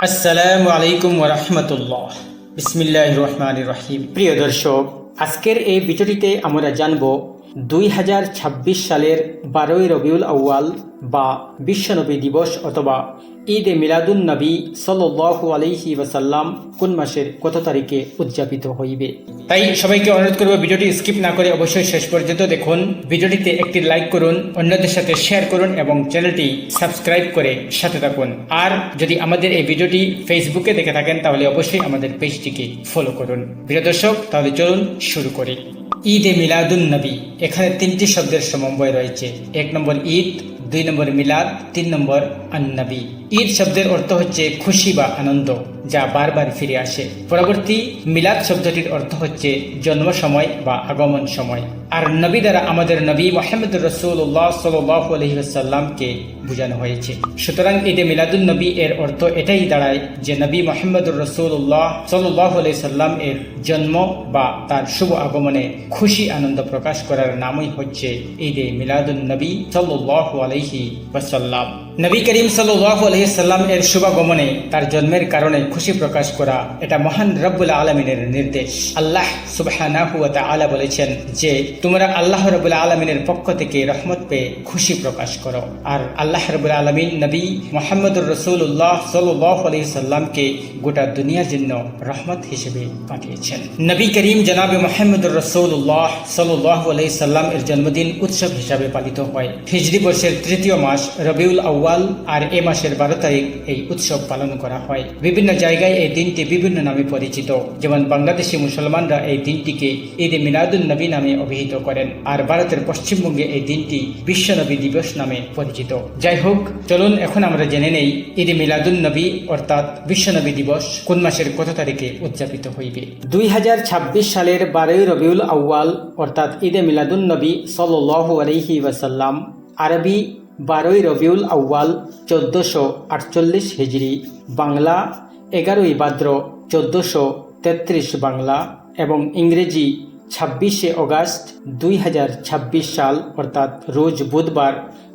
আসসালামু আলাইকুম ওয়া রাহমাতুল্লাহ। বিসমিল্লাহির রহমানির রহিম। প্রিয় দর্শক, আজকের এই ভিডিওটিতে আমরা জানব 2026 সালের 12ই রবিউল আউয়াল বা বিশ্বনবী দিবস অথবা ঈদে মিলাদুন নবী সাল্লাল্লাহু আলাইহি ওয়াসাল্লাম কোন মাসের কত তারিখে উদযাপিত হইবে। তাই সবাইকে অনুরোধ করব ভিডিওটি স্কিপ না করে অবশ্যই শেষ পর্যন্ত দেখুন। ভিডিওটিতে একটি লাইক করুন, অন্যদের সাথে শেয়ার করুন এবং চ্যানেলটি সাবস্ক্রাইব করে সাথে থাকুন। আর যদি আমাদের এই ভিডিওটি ফেসবুকে দেখে থাকেন তাহলে অবশ্যই আমাদের পেজটিকে ফলো করুন। প্রিয় দর্শক, তাহলে চলুন শুরু করি। ঈদে মিলাদুন নবী, এখানে তিনটি শব্দের সমন্বয় রয়েছে। 1 নম্বর ঈদ, 2 নম্বর মিলাদ, 3 নম্বর আন-নবী। ঈদ শব্দের অর্থ হচ্ছে খুশি বা আনন্দ, যা বারবার ফিরে আসে। পরবর্তী মিলাদ শব্দটির অর্থ হচ্ছে জন্ম সময় বা আগমন সময়। আর নবী দ্বারা আমাদের নবী মুহাম্মদুর রাসূলুল্লাহ সাল্লাল্লাহু আলাইহি ওয়াসাল্লামকে বোঝানো হয়েছে। সুতরাং ঈদে মিলাদুন নবী এর অর্থ এটাই দাঁড়ায় যে নবী মুহাম্মদুর রাসূলুল্লাহ সাল্লাল্লাহু আলাইহি সাল্লাম এর জন্ম বা তার শুভ আগমনে খুশি আনন্দ প্রকাশ করার নামই হচ্ছে ঈদে মিলাদুন নবী সাল্লাল্লাহু আলাইহি ওয়াসাল্লাম। নবী করিম সাল্লাল্লাহু আলাইহি সাল্লাম এর শুভাগমনে তার জন্মের কারণে খুশি প্রকাশ করা, এটা মহান রব্বুল আলামিনের নির্দেশ। আল্লাহ সুবহানাহু ওয়া তাআলা বলেছেন যে তোমরা আল্লাহ রব্বুল আলামিনের পক্ষ থেকে রহমত পেয়ে খুশি প্রকাশ করো। আর আল্লাহ রব্বুল আলামিন নবী মুহাম্মদুর রাসূলুল্লাহ সাল্লাল্লাহু আলাইহি সাল্লামকে গোটা দুনিয়ার জন্য রহমত হিসেবে পাঠিয়েছেন। নবী করিম জনাবে মুহাম্মদুর রাসূলুল্লাহ সাল্লাল্লাহু আলাইহি সাল্লাম এর জন্মদিন উৎসব হিসাবে পালিত হয়। হিজরি বর্ষের 3য় মাস রবিউল আউয়াল, আর এ মাসের 12 তারিখ এই উৎসব পালন করা হয়। বিভিন্ন জায়গায় এই দিনটি বিভিন্ন নামে পরিচিত। যেমন বাংলাদেশি মুসলমানরা এই দিনটিকে ঈদে মিলাদুন নবী নামে অভিহিত করেন, আর ভারতের পশ্চিমবঙ্গে এই দিনটি বিশ্বনবী দিবস নামে পরিচিত। যাই হোক, চলুন এখন আমরা জেনে নেই ঈদে মিলাদুন নবী অর্থাৎ বিশ্বনবী দিবস কোন মাসের কত তারিখে উদযাপিত হইবে। 2026 সালের 12ই রবিউল আউয়াল অর্থাৎ ঈদে মিলাদুন নবী সাল্লাল্লাহু আলাইহি ওয়াসাল্লাম, আরবি 12ই রবিউল আউয়াল 1448 হিজরি, বাংলা 11ই ভাদ্র 1433 বাংলা এবং ইংরেজি 26শে অগাস্ট 2026 সাল অর্থাৎ রোজ বুধবার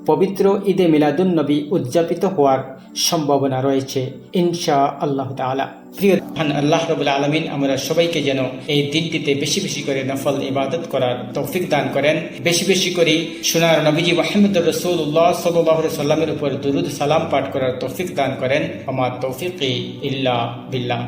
পবিত্র ঈদে মিলাদুন নবী উদযাপিত হওয়ার সম্ভাবনা রয়েছে ইনশাআল্লাহ তাআলা। প্রিয় আল্লাহ রাব্বুল আলামিন আমরা সবাইকে যেন এই দিনটিতে বেশি বেশি করে নফল ইবাদত করার তৌফিক দান করেন, বেশি বেশি করে সোনার নবীজি মুহাম্মদুর রাসূলুল্লাহ সাল্লাল্লাহু আলাইহি সাল্লামের উপর দুরূদ সালাম পাঠ করার তৌফিক দান করেন। আমা তৌফিক ইল্লা বিল্লাহ।